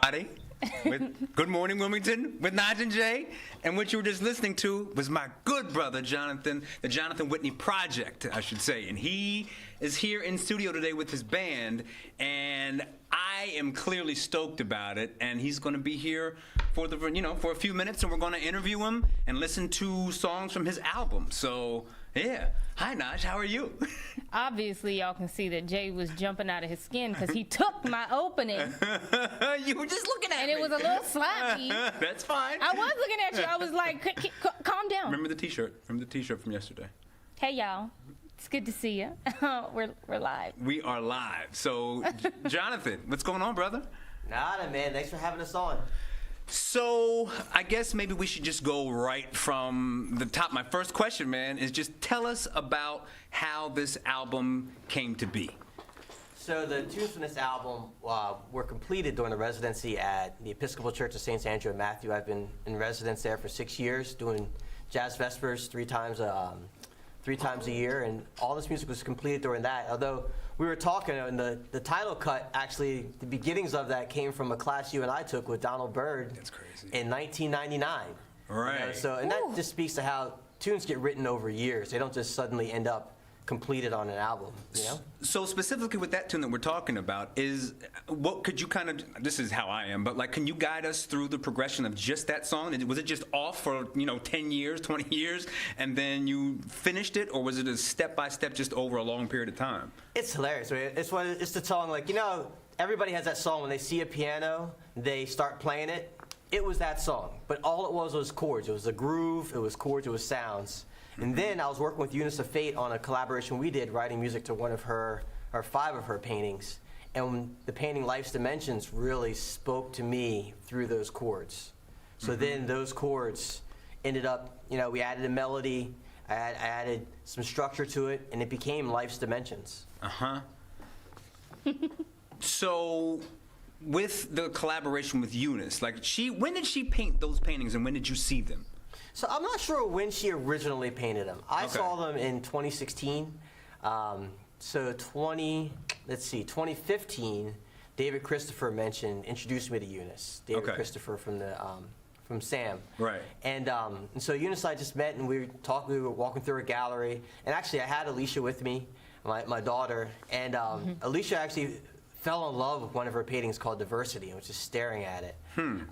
everybody. Good morning, Wilmington, with Naj and Jay. And what you were just listening to was my good brother, Jonathan, the Jonathan Whitney Project, I should say. And he is here in studio today with his band, and I am clearly stoked about it. And he's going to be here for for a few minutes, and we're going to interview him and listen to songs from his album. So, yeah. Hi, Naj. How are you? Obviously, y'all can see that Jay was jumping out of his skin because he took my opening. You were just looking at and me. And it was a little sloppy. That's fine. I was looking at you. I was like, calm down. Remember the T-shirt? Remember the T-shirt from yesterday? Hey, y'all. It's good to see you. We're live. We are live. So, Jonathan, what's going on, brother? Nada, man. Thanks for having us on. So, I guess maybe we should just go right from the top. My first question, man, is just tell us about how this album came to be. So the tunes from this album were completed during the residency at the Episcopal Church of Saints Andrew and Matthew. I've been in residence there for 6 years, doing jazz vespers three times a year, and all this music was completed during that. Although we were talking, and the title cut, actually, the beginnings of that came from a class you and I took with Donald Byrd. That's crazy. In 1999. Right. You know, so, and that just speaks to how tunes get written over years. They don't just suddenly end up completed on an album, you know? So specifically with that tune that we're talking about, what could you kind of, this is how I am, but like, can you guide us through the progression of just that song? Was it just off for, 10 years, 20 years, and then you finished it, or was it a step-by-step just over a long period of time? It's hilarious. It's the song, like, everybody has that song when they see a piano, they start playing it. It was that song, but all it was chords. It was a groove, it was chords, it was sounds. And then I was working with Eunice of Fate on a collaboration we did, writing music to one of her, or 5 of her paintings. And the painting Life's Dimensions really spoke to me through those chords. So then those chords ended up, we added a melody, I added some structure to it, and it became Life's Dimensions. Uh-huh. So, with the collaboration with Eunice, when did she paint those paintings, and when did you see them? So I'm not sure when she originally painted them. I saw them in 2016. So 2015, David Christopher introduced me to Eunice. David Christopher from Sam. Right. And so Eunice and I just met, and we were walking through a gallery. And actually, I had Alicia with me, my daughter. And Alicia actually fell in love with one of her paintings called Diversity, and was just staring at it. And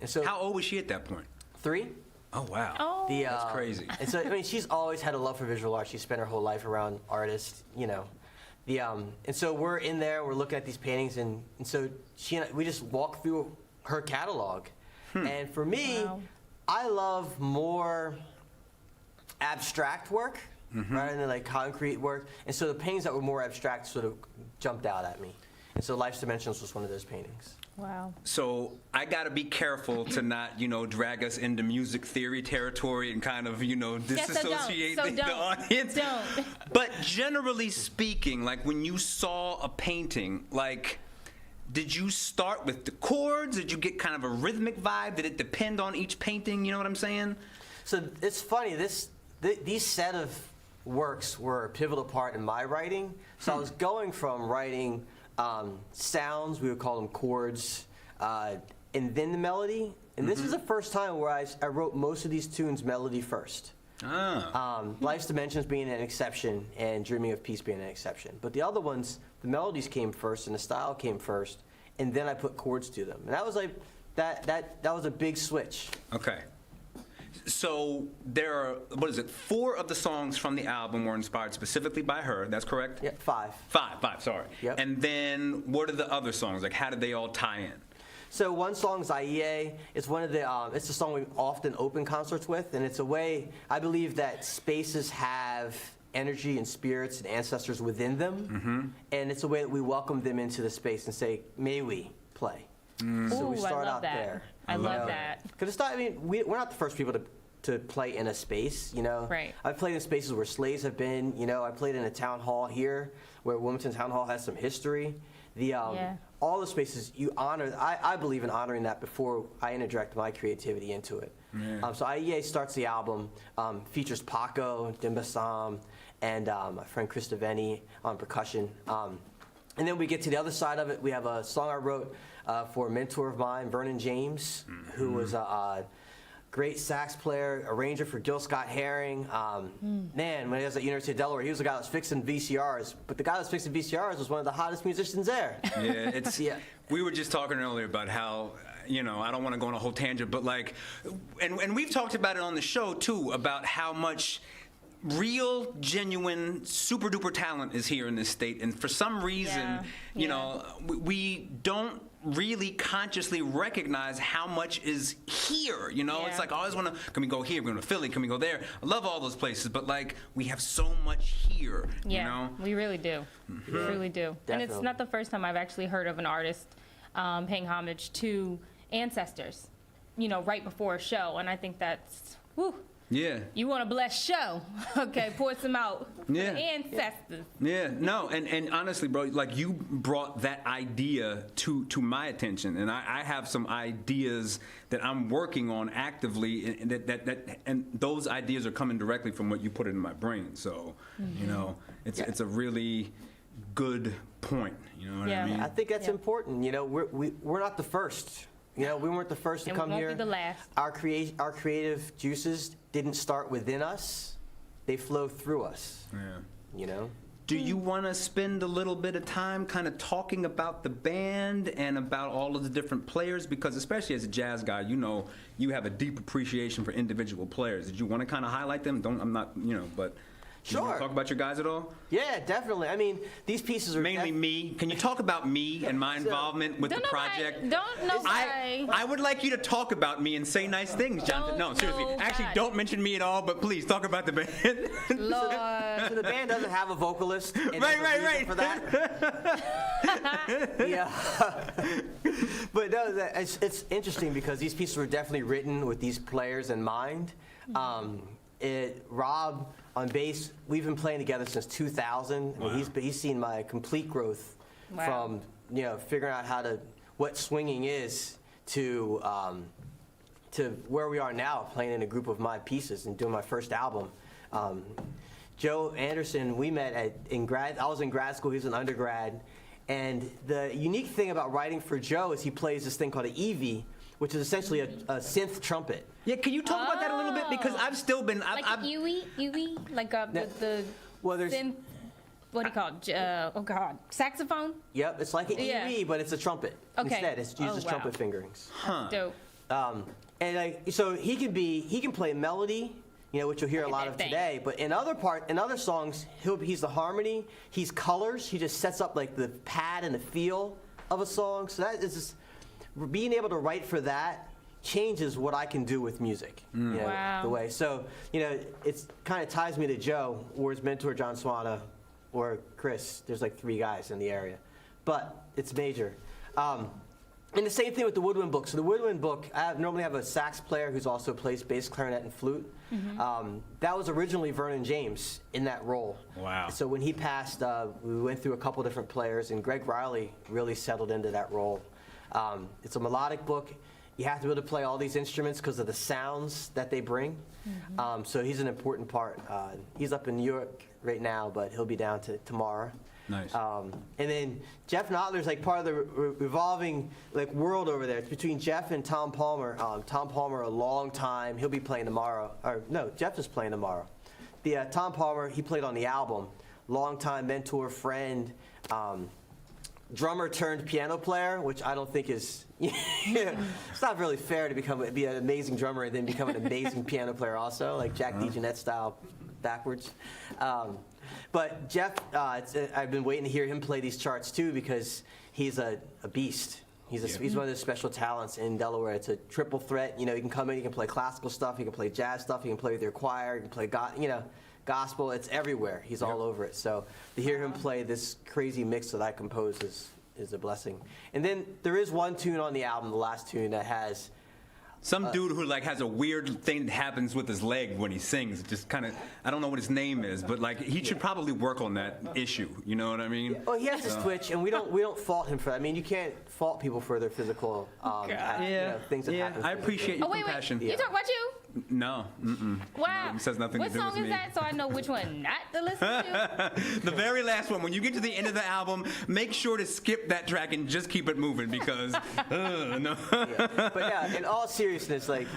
so, how old was she at that point? 3. Oh, wow. Oh. That's crazy. And so, she's always had a love for visual art. She spent her whole life around artists, And so we're in there, we're looking at these paintings, and so she and we just walk through her catalog. And for me, I love more abstract work rather than concrete work. And so the paintings that were more abstract sort of jumped out at me. And so Life's Dimensions was one of those paintings. Wow. So I got to be careful to not, drag us into music theory territory and kind of, disassociate the audience. Don't. But generally speaking, when you saw a painting, did you start with the chords? Did you get kind of a rhythmic vibe? Did it depend on each painting? You know what I'm saying? So it's funny. These set of works were a pivotal part in my writing. So I was going from writing sounds, we would call them chords, and then the melody. And this was the first time where I wrote most of these tunes melody first. Life's Dimensions being an exception, and Dreaming of Peace being an exception. But the other ones, the melodies came first, and the style came first, and then I put chords to them. And that was that was a big switch. Okay. So there are, 4 of the songs from the album were inspired specifically by her. That's correct? Yeah, 5. 5, sorry. Yep. And then what are the other songs? How did they all tie in? So one song is IEA. It's one of the. It's a song we often open concerts with, and it's a way I believe that spaces have energy and spirits and ancestors within them, and it's a way that we welcome them into the space and say, "May we play." So we start out there. I love that. Because it's not. We're not the first people to play in a space. Right. I've played in spaces where slaves have been. I played in a town hall here, where Wilmington Town Hall has some history. All the spaces you honor. I believe in honoring that before I interject my creativity into it. So IEA starts the album, features Paco, Dimba Sam, and my friend Chris Devaney on percussion. And then we get to the other side of it. We have a song I wrote for a mentor of mine, Vernon James, who was a great sax player, arranger for Gil Scott Herring. Man, when he was at University of Delaware, he was the guy that was fixing VCRs. But the guy that was fixing VCRs was one of the hottest musicians there. Yeah, it's. We were just talking earlier about how, I don't want to go on a whole tangent, but like, and we've talked about it on the show too, about how much real, genuine, super duper talent is here in this state, and for some reason, we don't really consciously recognize how much is here. It's like I always want to. Can we go here? We're going to Philly. Can we go there? I love all those places, but like we have so much here. Yeah, we really do. We really do. Definitely. And it's not the first time I've actually heard of an artist paying homage to ancestors. Right before a show, and I think that's whew. Yeah. You want a blessed show. Okay, pour some out for the ancestors. Yeah, no, and honestly, bro, like you brought that idea to my attention, and I have some ideas that I'm working on actively, and those ideas are coming directly from what you put in my brain. So, it's a really good point. You know what I mean? I think that's important. We're not the first. We weren't the first to come here. We won't be the last. Our creative juices didn't start within us; they flow through us. Yeah. Do you want to spend a little bit of time kind of talking about the band and about all of the different players? Because especially as a jazz guy, you have a deep appreciation for individual players. Did you want to kind of highlight them? But. Sure. You want to talk about your guys at all? Yeah, definitely. I mean, these pieces are mainly me. Can you talk about me and my involvement with the project? I would like you to talk about me and say nice things, Jonathan. No, seriously. Actually, don't mention me at all, but please talk about the band. Lord. So the band doesn't have a vocalist. And Right. For that. Yeah. But no, it's interesting because these pieces were definitely written with these players in mind. Rob on bass, we've been playing together since 2000. Wow. And he's seen my complete growth from figuring out what swinging is to where we are now, playing in a group of my pieces and doing my first album. Joe Anderson, we met I was in grad school, he was an undergrad, and the unique thing about writing for Joe is he plays this thing called an Evie, which is essentially a synth trumpet. Yeah, can you talk about that a little bit? Because I've still been... Like Yui? Like the synth... What do you call it? Saxophone? Yep, it's like an Yui, but it's a trumpet. Okay. Instead, it uses trumpet fingerings. Huh. Dope. So he can play melody, which you'll hear a lot of today. But in other songs, he's the harmony, he's colors. He just sets up like the pad and the feel of a song. So that is just... Being able to write for that changes what I can do with music. Wow. The way. So, it kind of ties me to Joe, or his mentor, John Swana, or Chris. There's like 3 guys in the area. But it's major. And the same thing with the woodwind book. So the woodwind book, I normally have a sax player who's also plays bass, clarinet, and flute. That was originally Vernon James in that role. Wow. So when he passed, we went through a couple different players, and Greg Riley really settled into that role. It's a melodic book. You have to be able to play all these instruments because of the sounds that they bring. So he's an important part. He's up in New York right now, but he'll be down tomorrow. Nice. And then Jeff Knotler's like part of the revolving world over there. It's between Jeff and Tom Palmer. Tom Palmer, a long time. He'll be playing tomorrow. Or no, Jeff is playing tomorrow. Tom Palmer, he played on the album. Long-time mentor, friend. Drummer turned piano player, which I don't think is, it's not really fair to be an amazing drummer and then become an amazing piano player also, like Jack DeJohnette style, backwards. But Jeff, I've been waiting to hear him play these charts too because he's a beast. He's one of those special talents in Delaware. It's a triple threat. You can come in, you can play classical stuff, you can play jazz stuff, you can play with your choir, you can play gospel. It's everywhere. He's all over it. So to hear him play this crazy mix that I compose is a blessing. And then there is one tune on the album, the last tune, that has some dude who has a weird thing that happens with his leg when he sings. It just kind of, I don't know what his name is, but he should probably work on that issue. You know what I mean? Well, he has this twitch, and we don't fault him for that. I mean, you can't fault people for their physical things that happen. I appreciate your compassion. Wait. You talking about you? No. Wow. It says nothing What to do song with is me. that so I know which one not to listen to? The very last one. When you get to the end of the album, make sure to skip that track and just keep it moving because no. But yeah, in all seriousness, like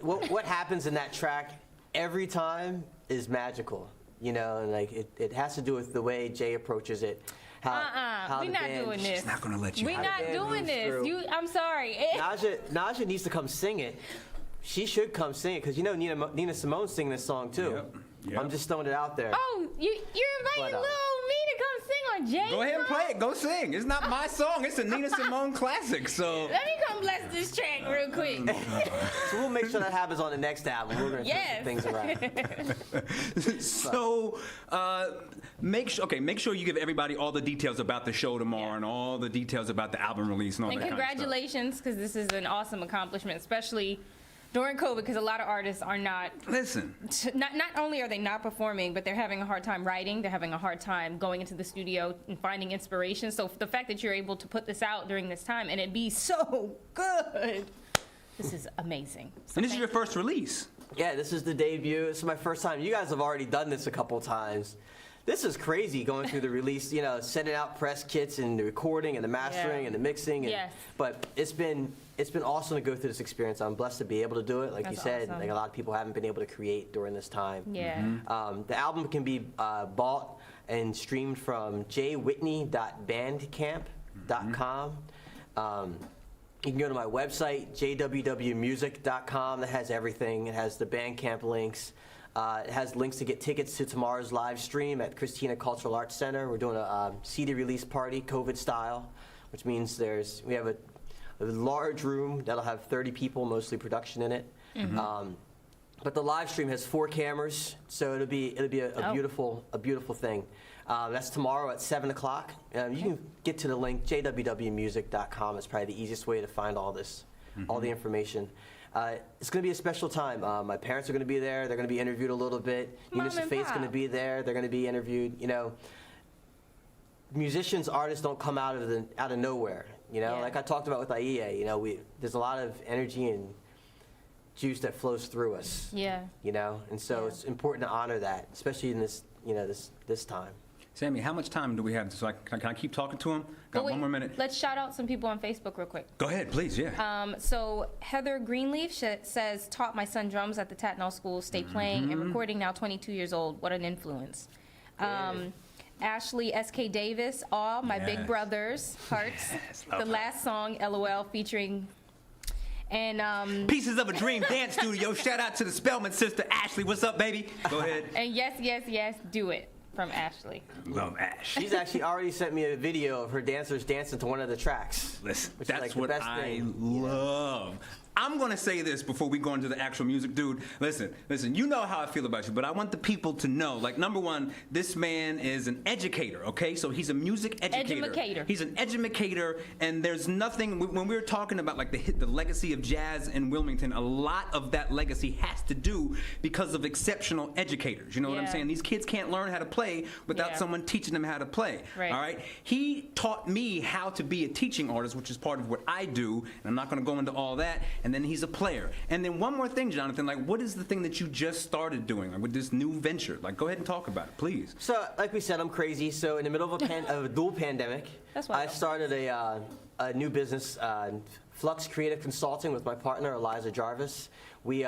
what happens in that track every time is magical, you know, and like it has to do with the way Jay approaches it. How We're the not band- doing this. She's not gonna let you. We're not band doing moves this. through. I'm sorry. Naja needs to come sing it. She should come sing it because you know Nina Simone's singing this song too. Yep. I'm just throwing it out there. Oh, you're inviting But, little me to come sing on Jay's Go ahead and song? play it. Go sing. It's not my song. It's a Nina Simone classic. So. Let me come bless this track real quick. So we'll make sure that happens on the next album. We're gonna Yes. turn some things around. So, make sure you give everybody all the details about the show tomorrow and all the details about the album release and all And that kind of stuff. congratulations, because this is an awesome accomplishment, especially during COVID, because a lot of artists are not only are they not performing, but they're having a hard time writing. They're having a hard time going into the studio and finding inspiration. So the fact that you're able to put this out during this time and it be so good, this is amazing. So And this is thank your you. first release. Yeah, this is the debut. This is my first time. You guys have already done this a couple times. This is crazy going through the release, you know, sending out press kits and the recording and the mastering Yeah. and the mixing. And, Yes. But it's been awesome to go through this experience. I'm blessed to be able to do it. Like you That's said, awesome. like a lot of people haven't been able to create during this time. Yeah. The album can be bought and streamed from jwhitney.bandcamp.com. You can go to my website, jwwmusic.com. That has everything. It has the Bandcamp links. It has links to get tickets to tomorrow's live stream at Christina Cultural Arts Center. We're doing a CD release party, COVID style, which means we have a large room that'll have 30 people, mostly production in it. But the live stream has 4 cameras, so it'll be a beautiful thing. That's tomorrow at 7 o'clock. You can get to the link, jwwmusic.com. It's probably the easiest way to find all this, all the information. It's going to be a special time. My parents are going to be there. They're going to be interviewed a little bit. Mom Eunice and Faith's Pop. going to be there. They're going to be interviewed. You know, musicians, artists don't come out of nowhere. You know, Yeah. like I talked about with IEA. You know, there's a lot of energy and juice that flows through us. Yeah. You know, and so Yeah. it's important to honor that, especially in this, you know, this time. Sammy, how much time do we have? So can I keep talking to him? Got But wait, one more minute. Let's shout out some people on Facebook real quick. Go ahead, please. Yeah. So Heather Greenleaf says, taught my son drums at the Tatnall School, stay playing and recording, now 22 years old. What an influence. Ashley S.K. Davis, all my big Yes. brothers, hearts. Yes, love The her. last song, LOL, featuring, and Pieces of a Dream Dance Studio. Shout out to the Spellman sister, Ashley. What's up, baby? Go ahead. yes, yes, yes, do it from Ashley. Love Ash. She's actually already sent me a video of her dancers dancing to one of the tracks. Listen, Which is that's like the what best I thing. love. I'm going to say this before we go into the actual music. Dude, listen, you know how I feel about you, but I want the people to know, like, number one, this man is an educator, okay? So he's a music educator. Edumacator. He's an edumacator, and there's nothing, when we were talking about, like, the legacy of jazz in Wilmington, a lot of that legacy has to do because of exceptional educators. You know what I'm Yeah. saying? These kids can't learn how to play without Yeah. someone teaching them how to play, Right. all right? He taught me how to be a teaching artist, which is part of what I do, and I'm not going to go into all that. And then he's a player. And then one more thing, Jonathan, like, what is the thing that you just started doing, like, with this new venture? Like, go ahead and talk about it, please. So, like we said, I'm crazy. So, in the middle of a dual pandemic, That's what I I started a new business, Flux Creative Consulting, with my partner Eliza Jarvis. We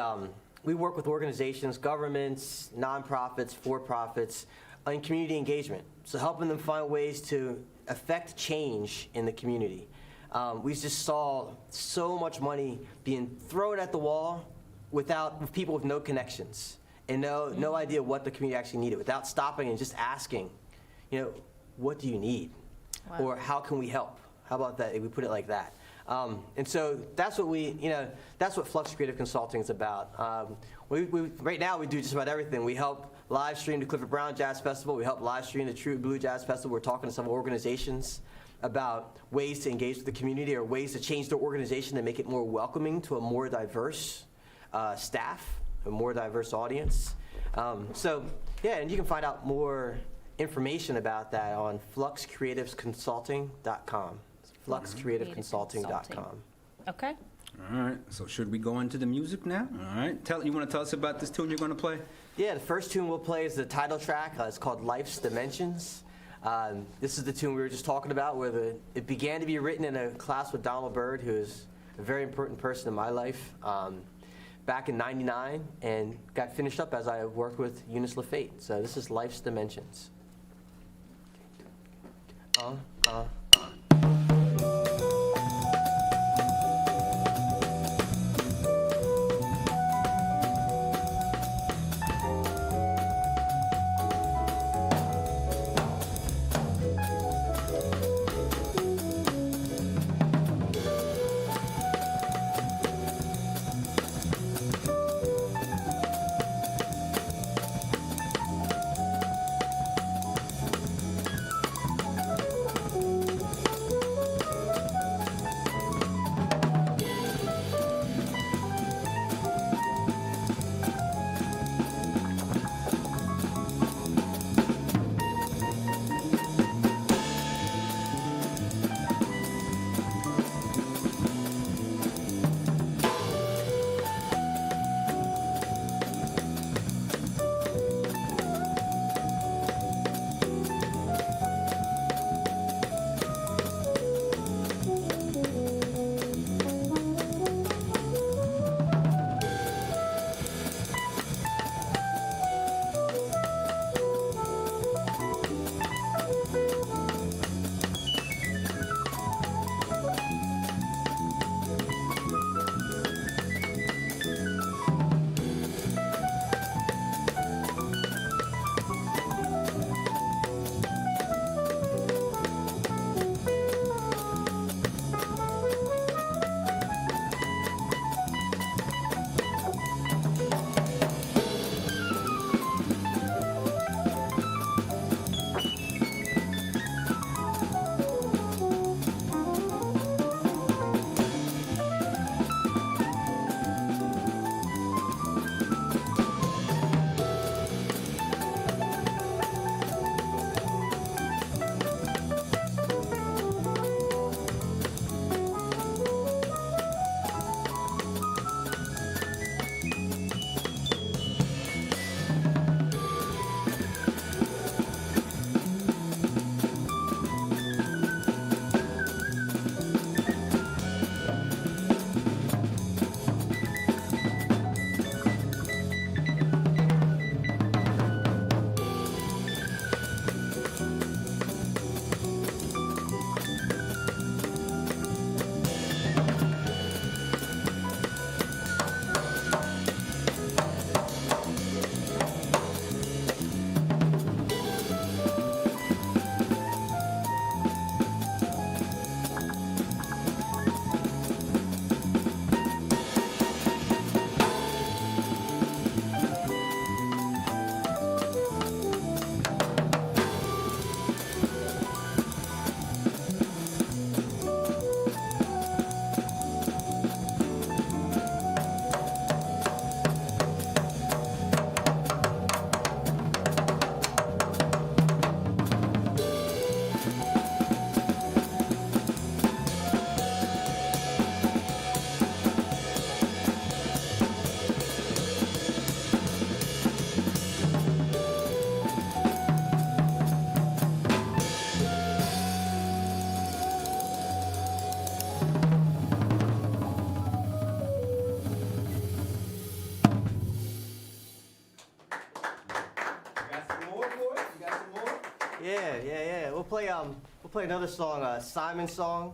work with organizations, governments, nonprofits, for-profits, in community engagement. So, helping them find ways to affect change in the community. We just saw so much money being thrown at the wall with people with no connections and no idea what the community actually needed, without stopping and just asking, you know, what do you need? Wow. Or how can we help? How about that, if we put it like that? And so that's what that's what Flux Creative Consulting is about. Right now we do just about everything. We help live stream the Clifford Brown Jazz Festival. We help live stream the True Blue Jazz Festival. We're talking to some organizations about ways to engage with the community or ways to change their organization to make it more welcoming to a more diverse staff, a more diverse audience. Yeah, and you can find out more information about that on fluxcreativesconsulting.com. fluxcreativeconsulting.com. Okay. All right, so should we go into the music now? All right, you want to tell us about this tune you're going to play? Yeah, the first tune we'll play is the title track. It's called Life's Dimensions. This is the tune we were just talking about, where it began to be written in a class with Donald Byrd, who is a very important person in my life, back in '99, and got finished up as I worked with Eunice LaFate. So this is Life's Dimensions. Yeah. We'll play another song, Simon's song.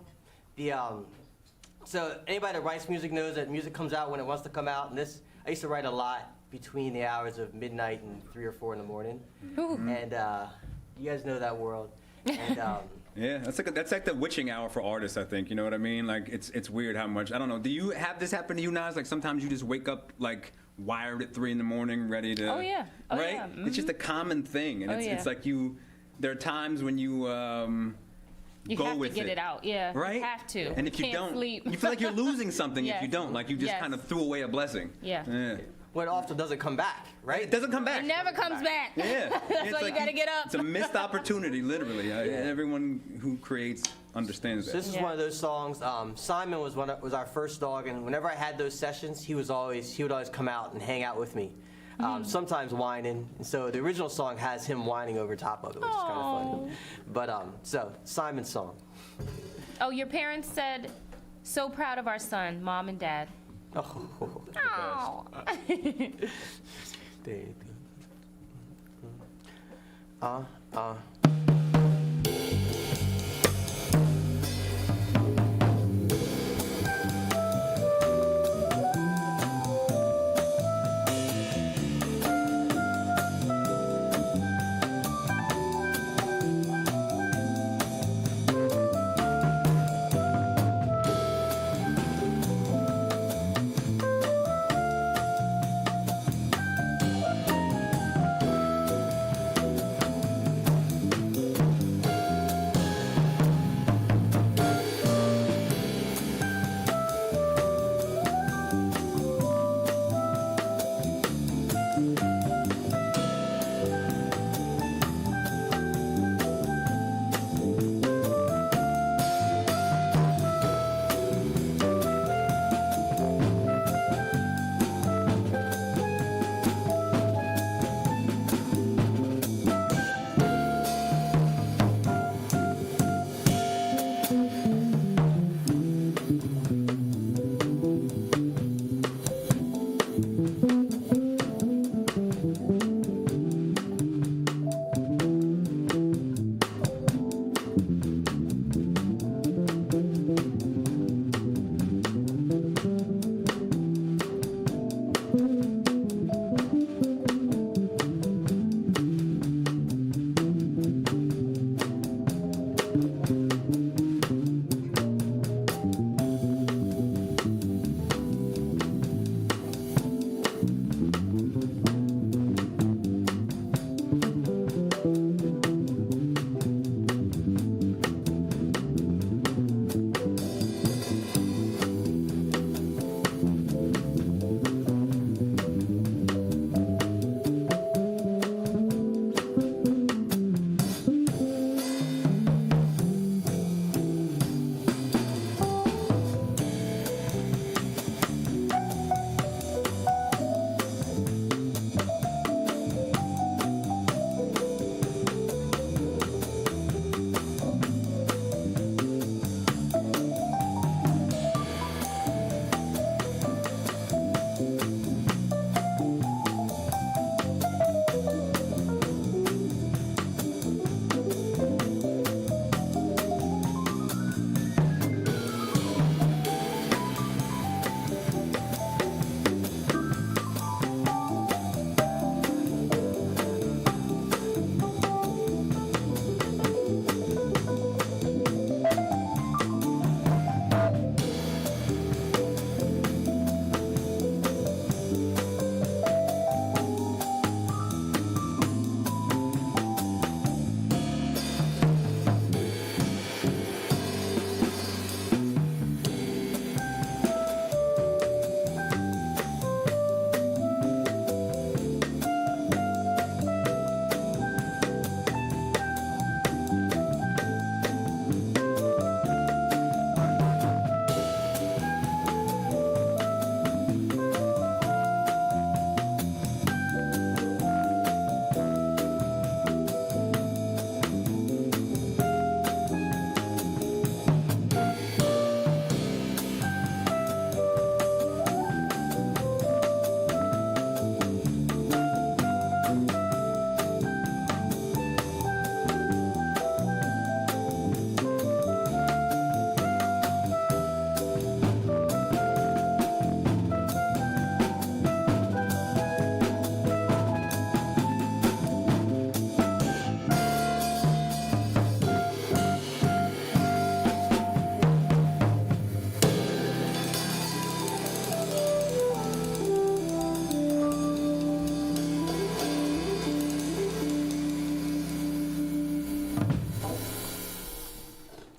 So anybody that writes music knows that music comes out when it wants to come out. And I used to write a lot between the hours of midnight and 3 or 4 in the morning. Mm-hmm. And you guys know that world. And yeah, that's like the witching hour for artists, I think. You know what I mean? Like it's weird how much, I don't know. Do you have this happen to you, Nas? Like sometimes you just wake up like wired at 3 in the morning, ready to. Oh yeah. Right? Yeah. Mm-hmm. It's just a common thing, and it's like there are times when you You go have with to get it out, yeah. Right? You have to. And if you can't don't, sleep. you feel like you're losing something if Yes. you don't. Like you just Yes. kind of threw away a blessing. Yeah. Well, it often doesn't come back, right? It doesn't come back. It never comes back. Yeah. That's It's why you like gotta get up. It's a missed opportunity, literally. Everyone who creates understands that. So this is one of those songs. Simon was our first dog, and whenever I had those sessions, he would always come out and hang out with me. Sometimes whining, and so the original song has him whining over top of it, which is kind of funny. But so Simon's song. Oh, your parents said, "So proud of our son, Mom and Dad." Oh, Oh. baby.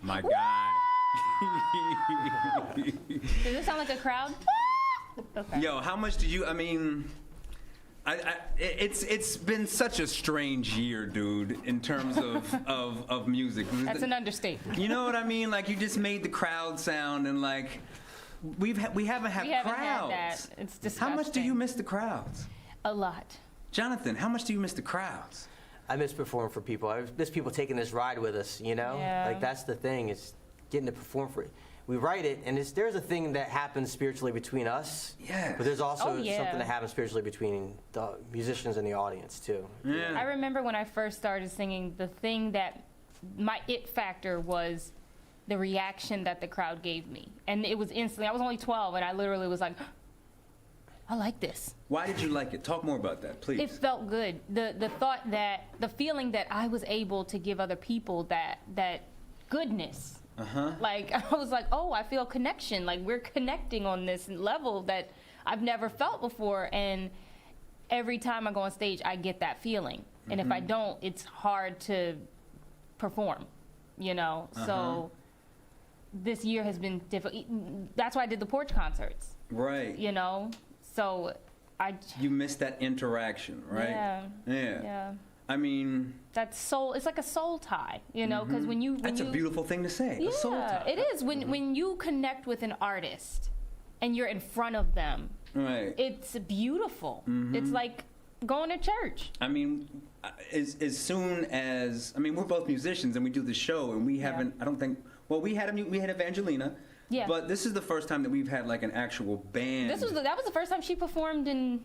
My guy. Does it sound like a crowd? Okay. Yo, how much do you, I mean, It's been such a strange year, dude, in terms of music. That's an understatement. You know what I mean? Like, you just made the crowd sound, and like we haven't had We haven't crowds. had that. It's disgusting. How much do you miss the crowds? A lot. Jonathan, how much do you miss the crowds? I miss performing for people. I miss people taking this ride with us, you know? Yeah. Like, that's the thing, is getting to perform for it. We write it, and there's a thing that happens spiritually between us. Yes. But there's also Oh, yeah. something that happens spiritually between the musicians and the audience, too. Yeah. I remember when I first started singing, the thing that my it factor was the reaction that the crowd gave me. And it was instantly, I was only 12, and I literally was like, I like this. Why did you like it? Talk more about that, please. It felt good. The thought that, the feeling that I was able to give other people that goodness. Like, I was like, oh, I feel connection. Like, we're connecting on this level that I've never felt before. And every time I go on stage, I get that feeling. And if I don't, it's hard to perform, you know? So this year has been difficult. That's why I did the porch concerts, Right. you know? So You missed that interaction, right? Yeah. Yeah. I mean, That's soul. It's like a soul tie, you know, because when that's a beautiful thing to say. A soul tie. it is. When you connect with an artist and you're in front of them, Right. it's beautiful. It's like going to church. I mean, as soon as, I mean, we're both musicians and we do the show, and we haven't, I don't think, well, we had Evangelina. Yeah. But this is the first time that we've had like an actual band. That was the first time she performed in.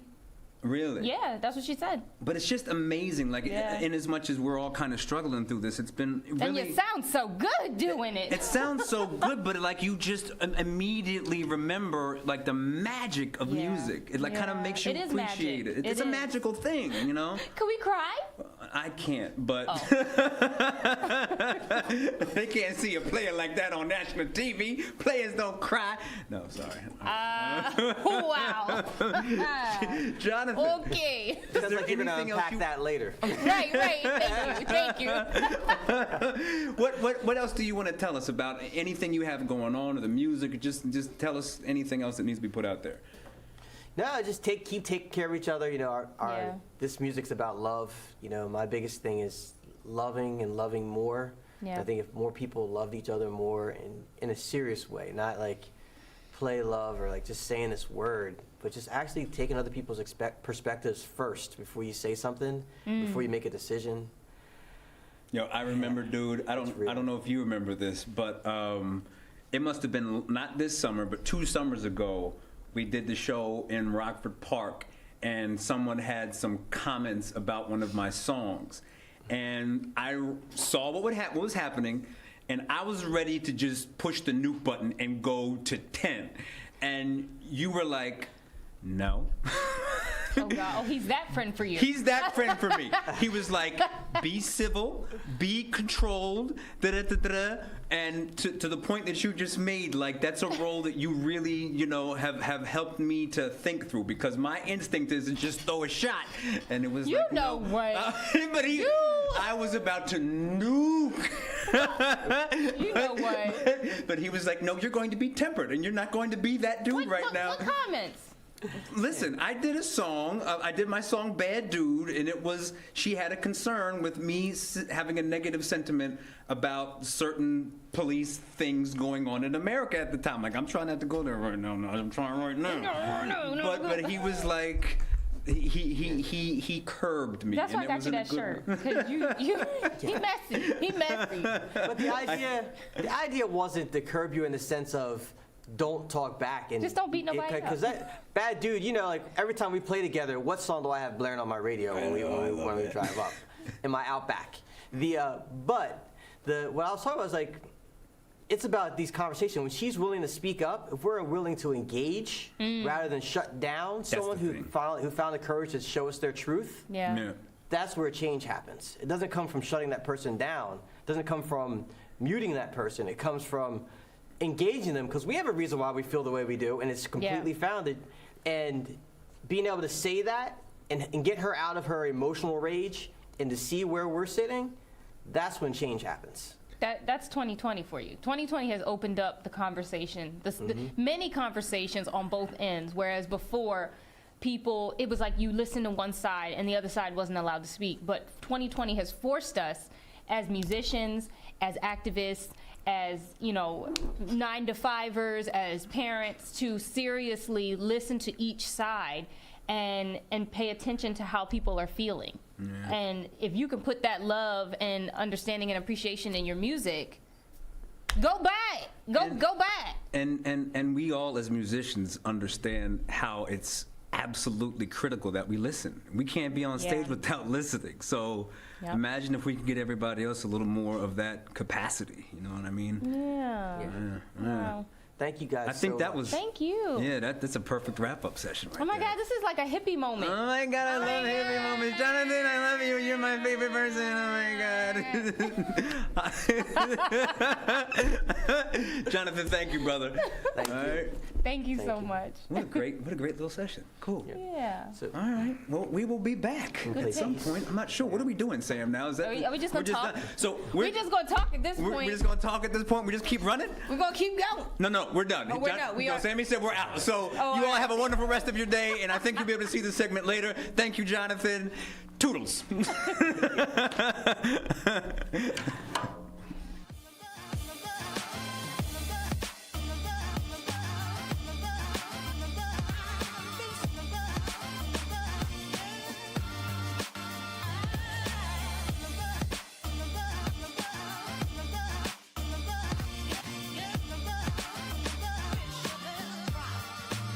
Really? Yeah, that's what she said. But it's just amazing, like, Yeah. in as much as we're all kind of struggling through this, it's been really... And you sound so good doing it. It sounds so good, but like you just immediately remember like the magic of Yeah. music. It like kind of Yeah. makes you It is appreciate magic. it. It's It a is. magical thing, you know? Could we cry? I can't, but Oh. they can't see a player like that on national TV. Players don't cry. No, sorry. Wow. Jonathan, Okay. Sounds there like you're going to anything else unpack you- that later. Right. Thank you. what else do you want to tell us about anything you have going on, or the music, or just tell us anything else that needs to be put out there? No, just keep taking care of each other. You know, Yeah. this music's about love. You know, my biggest thing is loving and loving more. Yeah. I think if more people loved each other more in a serious way, not like play love or like just saying this word, but just actually taking other people's perspectives first before you say something, before you make a decision. Yo, I remember, dude. I It's real. don't know if you remember this, but it must have been not this summer, but 2 summers ago. We did the show in Rockford Park, and someone had some comments about one of my songs, and I saw what was happening, and I was ready to just push the nuke button and go to 10, and you were like, no. Oh God. Oh, he's that friend for you. He's that friend for me. He was like, be civil, be controlled, da-da-da-da-da. And to the point that you just made, like, that's a role that you really, you know, have helped me to think through, because my instinct is to just throw a shot. And it was You like, know no. what? But I was about to nuke. You know what? But he was like, no, you're going to be tempered, and you're not going to be that dude right now. What comments? Listen, I did a song. I did my song "Bad Dude," and it was, she had a concern with me having a negative sentiment about certain police things going on in America at the time. Like, I'm trying not to go there right now. No, I'm trying right now. No. But he was like, he curbed me. That's why I and it got was you in a that good shirt. way. Because he messy. But the idea wasn't to curb you in the sense of don't talk back and Just don't beat nobody up. Because that bad dude, you know, like every time we play together, what song do I have blaring on my radio when we drive up in my Outback? What I was talking about was like, it's about these conversations. When she's willing to speak up, if we're willing to engage rather than shut down someone the who thing. found the courage to show us their truth, Yeah. that's where change happens. It doesn't come from shutting that person down. It doesn't come from muting that person. It comes from engaging them, because we have a reason why we feel the way we do, and it's completely founded. And being able to say that and get her out of her emotional rage and to see where we're sitting, that's when change happens. That's 2020 for you. 2020 has opened up the conversation, the many conversations on both ends, whereas before people, it was like you listened to one side and the other side wasn't allowed to speak. But 2020 has forced us as musicians, as activists, as, 9-to-5ers, as parents, to seriously listen to each side and pay attention to how people are feeling. Yeah. And if you can put that love and understanding and appreciation in your music, go back. Go back. And we all as musicians understand how it's absolutely critical that we listen. We can't be on stage without listening. So imagine if we could get everybody else a little more of that capacity. You know what I mean? Yeah. Wow. Thank you guys. I think that was. Thank you. Yeah, that's a perfect wrap-up session right Oh my there. God, this is like a hippie moment. Oh my God, I love hippie moments. Jonathan, I love you. You're my favorite person. Oh my God. Jonathan, thank you, brother. Thank you. Right. Thank you so much. What a great little session. Cool. Yeah. So, All right. Well, we will be back at some point. I'm not sure. What are we doing, Sam? Now is that? Are we just gonna talk? So We're just gonna talk at this point. We're just gonna talk at this point. We just keep running. We're gonna keep going. No, we're done. Oh, we're done. We are. Sammy said we're out. So you all have a wonderful rest of your day, and I think you'll be able to see this segment later. Thank you, Jonathan. Toodles.